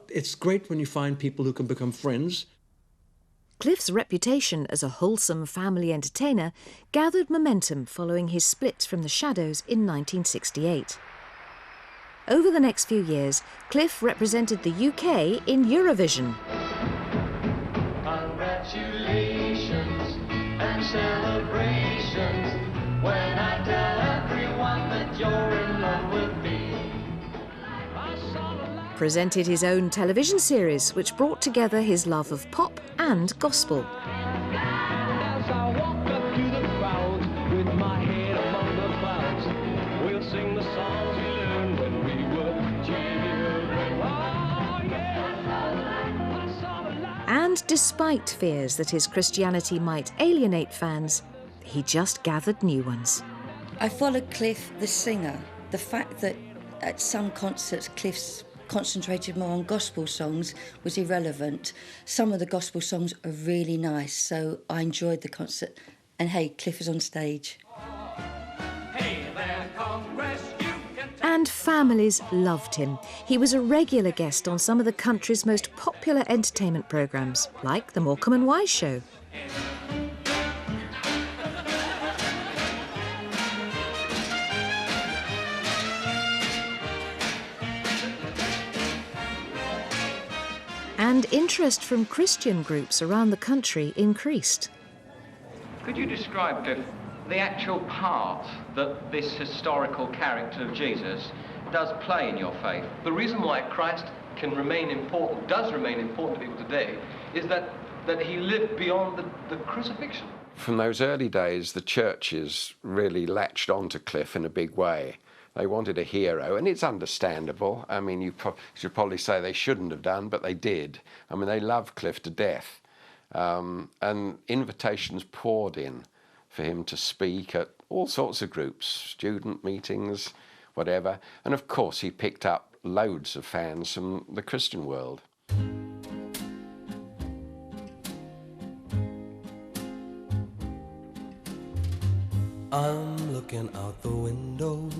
it's great when you find people who can become friends. Cliff's reputation as a wholesome family entertainer gathered momentum following his split from the Shadows in 1968. Over the next few years, Cliff represented the UK in Eurovision. Congratulations and celebrations when I tell everyone that you're in love with me. Presented his own television series, which brought together his love of pop and gospel. As I walk up to the crowd with my head among the clouds, we'll sing the songs we learned when we were children. Oh, yeah. And despite fears that his Christianity might alienate fans, he just gathered new ones. I followed Cliff, the singer. The fact that at some concerts Cliff's concentrated more on gospel songs was irrelevant. Some of the gospel songs are really nice, so I enjoyed the concert. And hey, Cliff was on stage. Hey there, Congress, you can... And families loved him. He was a regular guest on some of the country's most popular entertainment programmes, like The Morecambe and Wise Show. And interest from Christian groups around the country increased. Could you describe, Cliff, the actual part that this historical character of Jesus does play in your faith? The reason why Christ does remain important to people today, is that he lived beyond the crucifixion. From those early days, the churches really latched onto Cliff in a big way. They wanted a hero, and it's understandable. I mean, you should probably say they shouldn't have done, but they did. I mean, they loved Cliff to death. And invitations poured in for him to speak at all sorts of groups, student meetings, whatever. And of course, he picked up loads of fans from the Christian world. I'm looking out the window.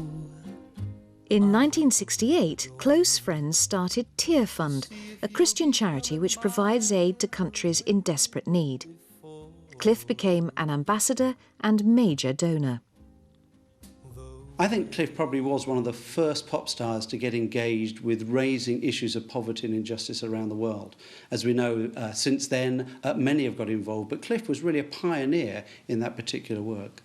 In 1968, close friends started Tear Fund, a Christian charity which provides aid to countries in desperate need. Cliff became an ambassador and major donor. I think Cliff probably was one of the first pop stars to get engaged with raising issues of poverty and injustice around the world. As we know, since then, many have got involved, but Cliff was really a pioneer in that particular work.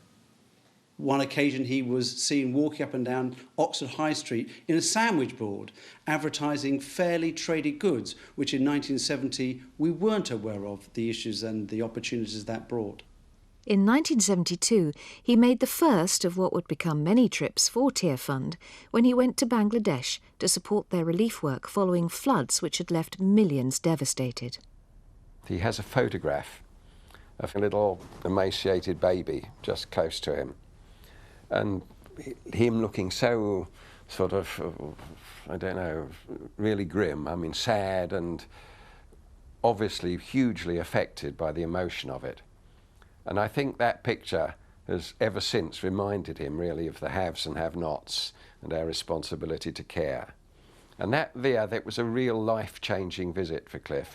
One occasion he was seen walking up and down Oxford High Street in a sandwich board, advertising fairly traded goods, which in 1970 we weren't aware of the issues and the opportunities that brought. In 1972, he made the first of what would become many trips for Tear Fund when he went to Bangladesh to support their relief work following floods which had left millions devastated. He has a photograph of a little emaciated baby just close to him. And him looking so sort of, I don't know, really grim, I mean sad and obviously hugely affected by the emotion of it. And I think that picture has ever since reminded him really of the haves and have-nots and our responsibility to care. And that was a real life-changing visit for Cliff.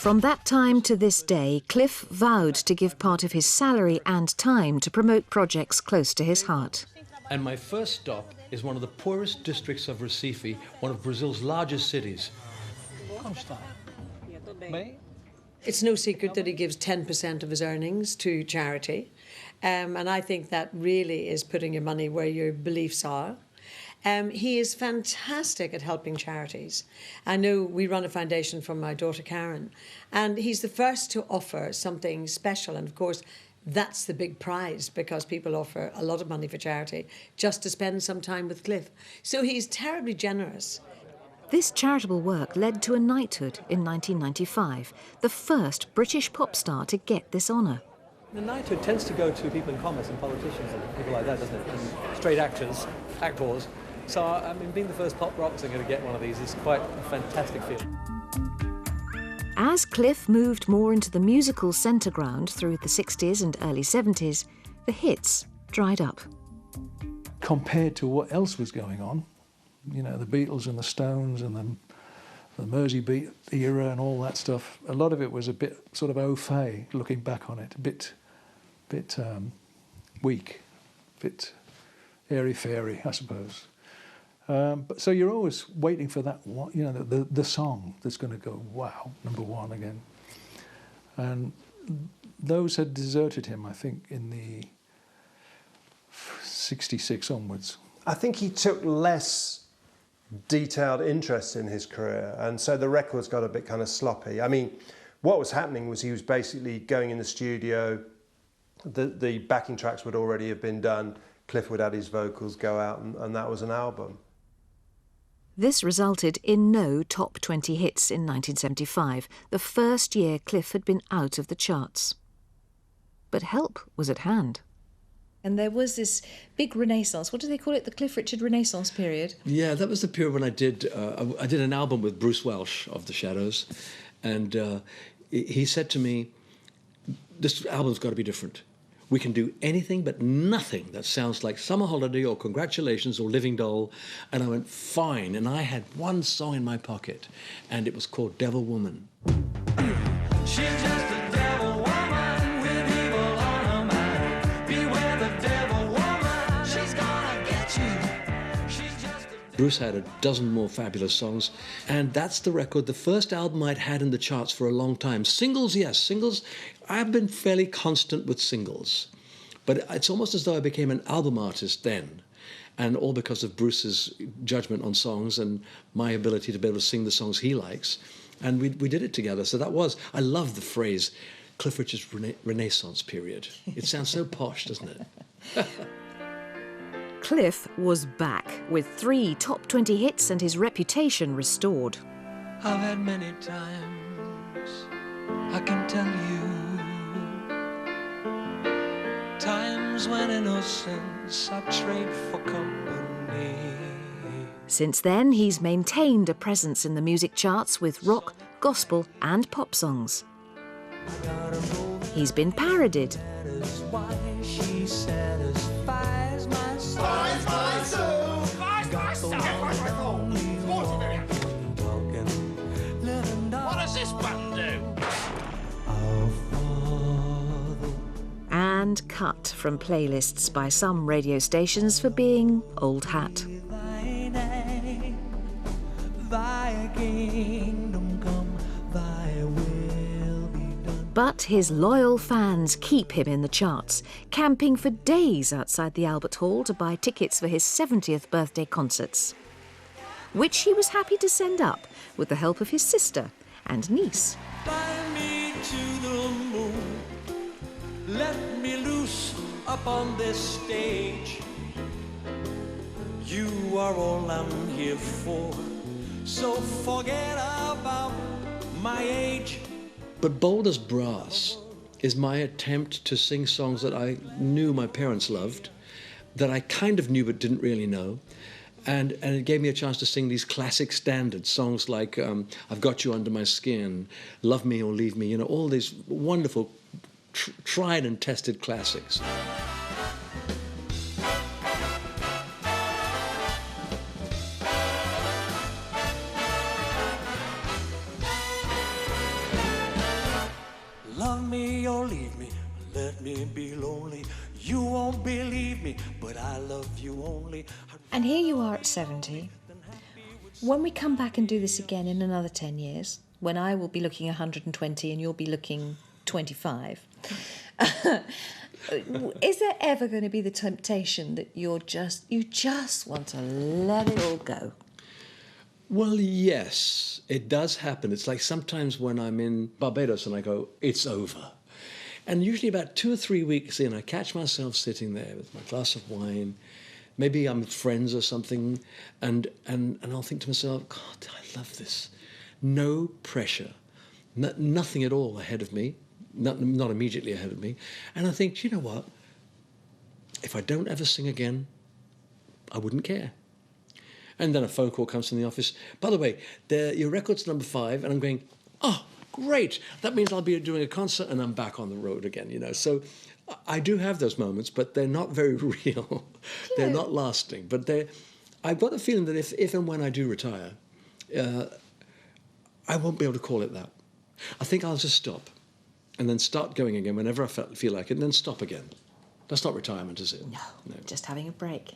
From that time to this day, Cliff vowed to give part of his salary and time to promote projects close to his heart. And my first stop is one of the poorest districts of Recife, one of Brazil's largest cities. It's no secret that he gives 10% of his earnings to charity. And I think that really is putting your money where your beliefs are. He is fantastic at helping charities. I know we run a foundation for my daughter Karen, and he's the first to offer something special. And of course, that's the big prize, because people offer a lot of money for charity just to spend some time with Cliff. So he's terribly generous. This charitable work led to a knighthood in 1995, the first British pop star to get this honour. The knighthood tends to go to people in commerce and politicians and people like that, doesn't it? And straight actors. So, I mean, being the first pop rock singer to get one of these is quite a fantastic feeling. As Cliff moved more into the musical centre ground through the 60s and early 70s, the hits dried up. Compared to what else was going on, you know, the Beatles and the Stones and the Mersey Beat era and all that stuff, a lot of it was a bit sort of au fait, looking back on it, a bit weak, a bit airy-fairy, I suppose. But so you're always waiting for that one, you know, the song that's going to go, wow, number one again. And those had deserted him, I think, in the 66 onwards. I think he took less detailed interest in his career, and so the records got a bit kind of sloppy. I mean, what was happening was he was basically going in the studio, the backing tracks would already have been done, Cliff would add his vocals, go out, and that was an album. This resulted in no top 20 hits in 1975, the first year Cliff had been out of the charts. But help was at hand. And there was this big renaissance. What do they call it? The Cliff Richard Renaissance period? Yeah, that was the period when I did an album with Bruce Welch of The Shadows. And he said to me, this album's got to be different. We can do anything but nothing that sounds like Summer Holiday or Congratulations or Living Doll. And I went, fine. And I had one song in my pocket, and it was called Devil Woman. She's just a devil woman with evil on her mind. Beware the devil woman, she's gonna get you. She's just Bruce had a dozen more fabulous songs, and that's the record, the first album I'd had in the charts for a long time. Singles, yes, singles. I've been fairly constant with singles, but it's almost as though I became an album artist then, and all because of Bruce's judgment on songs and my ability to be able to sing the songs he likes, and we did it together. So that was, I love the phrase, Cliff Richard's Renaissance period. It sounds so posh, doesn't it? Cliff was back with 3 top 20 hits and his reputation restored. I've had many times, I can tell you, times when innocence I trade for company. Since then, he's maintained a presence in the music charts with rock, gospel and pop songs. He's been parodied. She satisfies my soul. What does this button do? And cut from playlists by some radio stations for being old hat. Thy kingdom come, thy will be done. But his loyal fans keep him in the charts, camping for days outside the Albert Hall to buy tickets for his 70th birthday concerts, which he was happy to send up with the help of his sister and niece. Fly me to the moon, let me loose up on this stage. You are all I'm here for, so forget about my age. But Bold as Brass is my attempt to sing songs that I knew my parents loved, that I kind of knew but didn't really know. And it gave me a chance to sing these classic standards, songs like I've Got You Under My Skin, Love Me or Leave Me, you know, all these wonderful, tried and tested classics. Love me or leave me, let me be lonely. You won't believe me, but I love you only. And here 70. When we come back and do this again in another 10 years, when I will be looking 120 and you'll be looking 25, is there ever going to be the temptation that you just want to let it all go? Well, yes, it does happen. It's like sometimes when I'm in Barbados and I go, it's over. And usually about 2 or 3 weeks in, I catch myself sitting there with my glass of wine. Maybe I'm with friends or something, and I'll think to myself, God, I love this. No pressure, nothing at all ahead of me, not immediately ahead of me. And I think, you know what? If I don't ever sing again, I wouldn't care. And then a phone call comes from the office. By the way, your record's number 5, and I'm going, oh, great. That means I'll be doing a concert and I'm back on the road again, you know. So I do have those moments, but they're not very real. They're not lasting. But I've got the feeling that if and when I do retire, I won't be able to call it that. I think I'll just stop and then start going again whenever I feel like it, and then stop again. That's not retirement, is it? No, just having a break.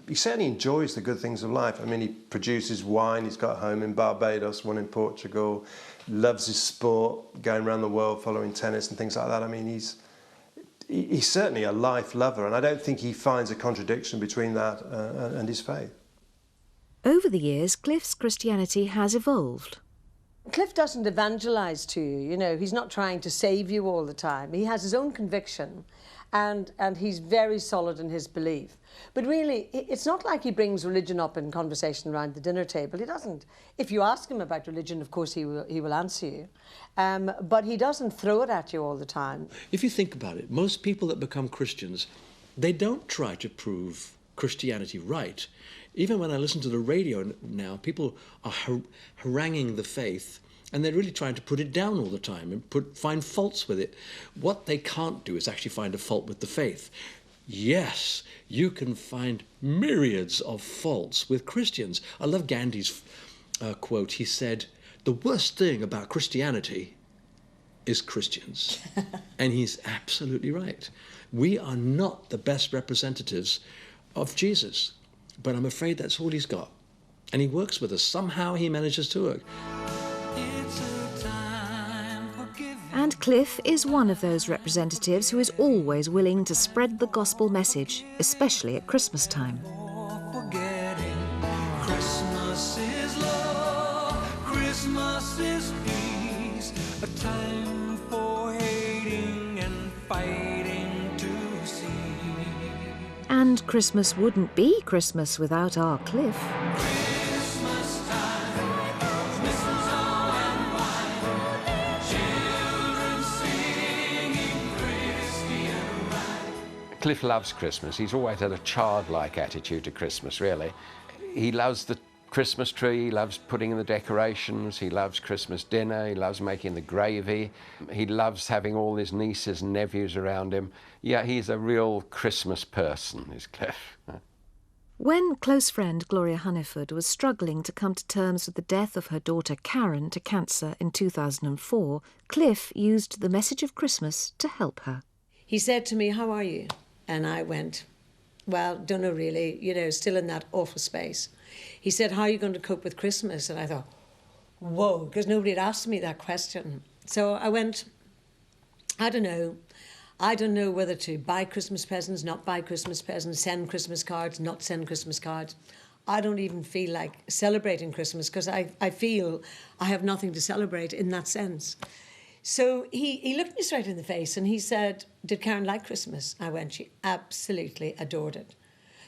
He certainly enjoys the good things of life. I mean, he produces wine, he's got a home in Barbados, one in Portugal, loves his sport, going around the world following tennis and things like that. I mean, he's certainly a life lover, and I don't think he finds a contradiction between that and his faith. Over the years, Cliff's Christianity has evolved. Cliff doesn't evangelise to you, you know, he's not trying to save you all the time. He has his own conviction, and he's very solid in his belief. But really, it's not like he brings religion up in conversation around the dinner table. He doesn't. If you ask him about religion, of course he will answer you. But he doesn't throw it at you all the time. If you think about it, most people that become Christians, they don't try to prove Christianity right. Even when I listen to the radio now, people are haranguing the faith, and they're really trying to put it down all the time and find faults with it. What they can't do is actually find a fault with the faith. Yes, you can find myriads of faults with Christians. I love Gandhi's quote. He said, "The worst thing about Christianity is Christians." And he's absolutely right. We are not the best representatives of Jesus, but I'm afraid that's all he's got. And he works with us. Somehow he manages to work. And Cliff is one of those representatives who is always willing to spread the gospel message, especially at Christmas time. Christmas is love, Christmas is peace, a time for hating and fighting to see. And Christmas wouldn't be Christmas without our Cliff. Cliff loves Christmas. He's always had a childlike attitude to Christmas, really. He loves the Christmas tree, he loves putting in the decorations, he loves Christmas dinner, he loves making the gravy, he loves having all his nieces and nephews around him. Yeah, he's a real Christmas person, is Cliff. When close friend Gloria Hunniford was struggling to come to terms with the death of her daughter Karen to cancer in 2004, Cliff used the message of Christmas to help her. He said to me, "How are you?" And I went, "Well, don't know really, you know, still in that awful space." He said, "How are you going to cope with Christmas?" And I thought, whoa, because nobody had asked me that question. So I went, I don't know. I don't know whether to buy Christmas presents, not buy Christmas presents, send Christmas cards, not send Christmas cards. I don't even feel like celebrating Christmas because I feel I have nothing to celebrate in that sense. So he looked me straight in the face and he said, "Did Karen like Christmas?" I went, "She absolutely adored it."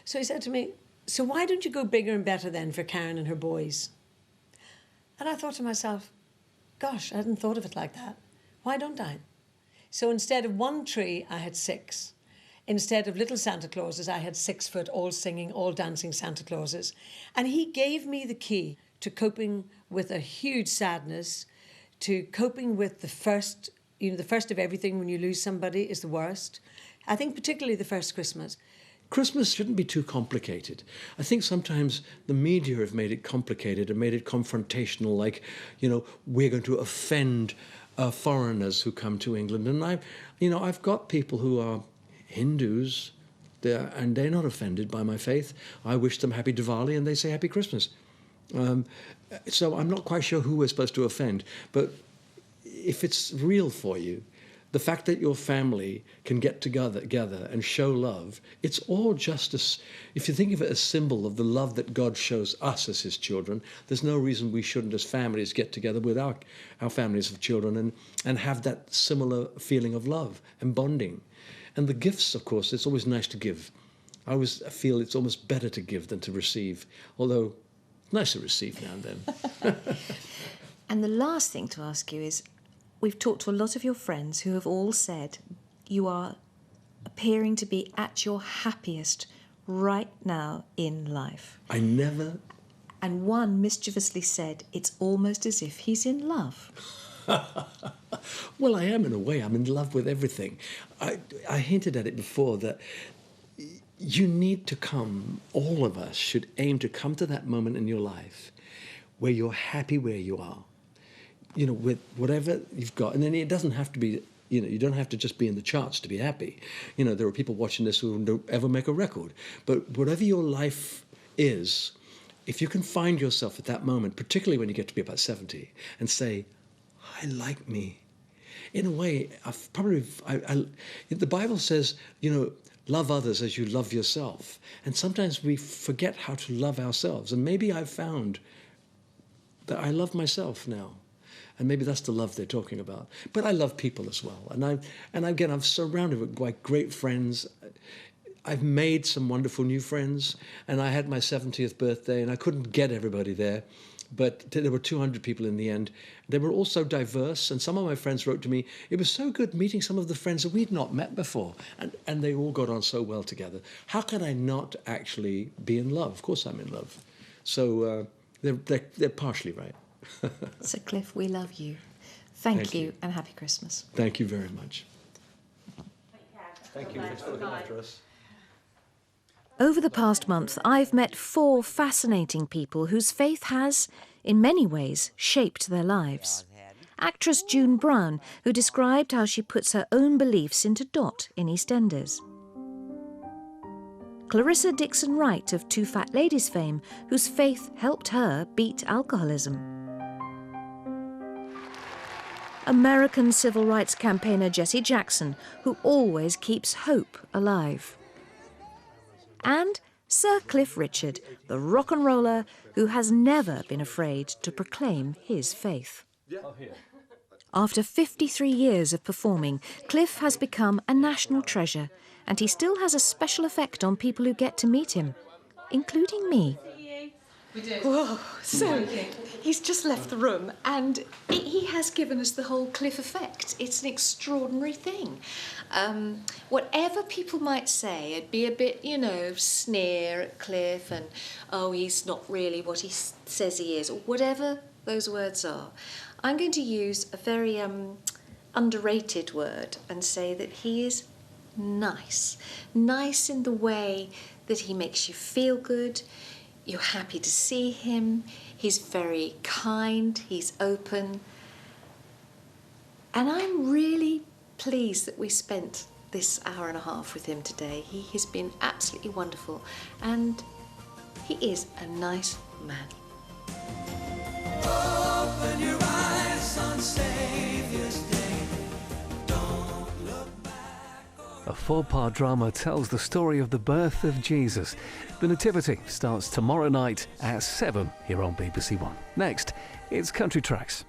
So he said to me, "So why don't you go bigger and better then for Karen and her boys?" And I thought to myself, gosh, I hadn't thought of it like that. Why don't I? So instead of one tree, I had 6. Instead of little Santa Clauses, I had 6-foot, all singing, all dancing Santa Clauses. And he gave me the key to coping with a huge sadness, to coping with the first of everything when you lose somebody is the worst. I think particularly the first Christmas. Christmas shouldn't be too complicated. I think sometimes the media have made it complicated and made it confrontational, like, you know, we're going to offend foreigners who come to England. And I've got people who are Hindus, And they're not offended by my faith. I wish them happy Diwali and they say happy Christmas. So I'm not quite sure who we're supposed to offend, but if it's real for you, the fact that your family can get together and show love, it's all just as, if you think of it as symbol of the love that God shows us as his children, there's no reason we shouldn't as families get together with our families of children and have that similar feeling of love and bonding. And the gifts, of course, it's always nice to give. I always feel it's almost better to give than to receive, although it's nice to receive now and then. And the last thing to ask you is, we've talked to a lot of your friends who have all said you are appearing to be at your happiest right now in life. I never... And one mischievously said it's almost as if he's in love. Well, I am in a way. I'm in love with everything. I hinted at it before that you need to come, all of us should aim to come to that moment in your life where you're happy where you are, you know, with whatever you've got. And then it doesn't have to be, you know, you don't have to just be in the charts to be happy. You know, there are people watching this who don't ever make a record. But whatever your life is, if you can find yourself at that moment, particularly when you get to be about 70, and say, I like me. In a way, the Bible says, you know, love others as you love yourself. And sometimes we forget how to love ourselves. And maybe I've found that I love myself now. And maybe that's the love they're talking about. But I love people as well. And again, I'm surrounded with great friends. I've made some wonderful new friends. And I had my 70th birthday, and I couldn't get everybody there. But there were 200 people in the end. They were all so diverse, and some of my friends wrote to me, it was so good meeting some of the friends that we'd not met before, and they all got on so well together. How can I not actually be in love? Of course I'm in love. So they're partially right. So, Cliff, we love you. Thank you, and happy Christmas. Thank you very much. Thank you. Thanks for looking after us. Over the past month, I've met 4 fascinating people whose faith has, in many ways, shaped their lives. Actress June Brown, who described how she puts her own beliefs into Dot in EastEnders. Clarissa Dixon Wright of Two Fat Ladies fame, whose faith helped her beat alcoholism. American civil rights campaigner Jesse Jackson, who always keeps hope alive. And Sir Cliff Richard, the rock and roller who has never been afraid to proclaim his faith. After 53 years of performing, Cliff has become a national treasure, and he still has a special effect on people who get to meet him, including me. Whoa, so he's just left the room, and he has given us the whole Cliff effect. It's an extraordinary thing. Whatever people might say, it'd be a bit, you know, sneer at Cliff and, oh, he's not really what he says he is, or whatever those words are. I'm going to use a very underrated word and say that he is nice. Nice in the way that he makes you feel good. You're happy to see him. He's very kind. He's open. And I'm really pleased that we spent this hour and a half with him today. He has been absolutely wonderful. And he is a nice man. Open your eyes on Savior's Day. Don't look back. A 4-part drama tells the story of the birth of Jesus. The Nativity starts tomorrow night at 7 here on BBC One. Next, it's Country Tracks.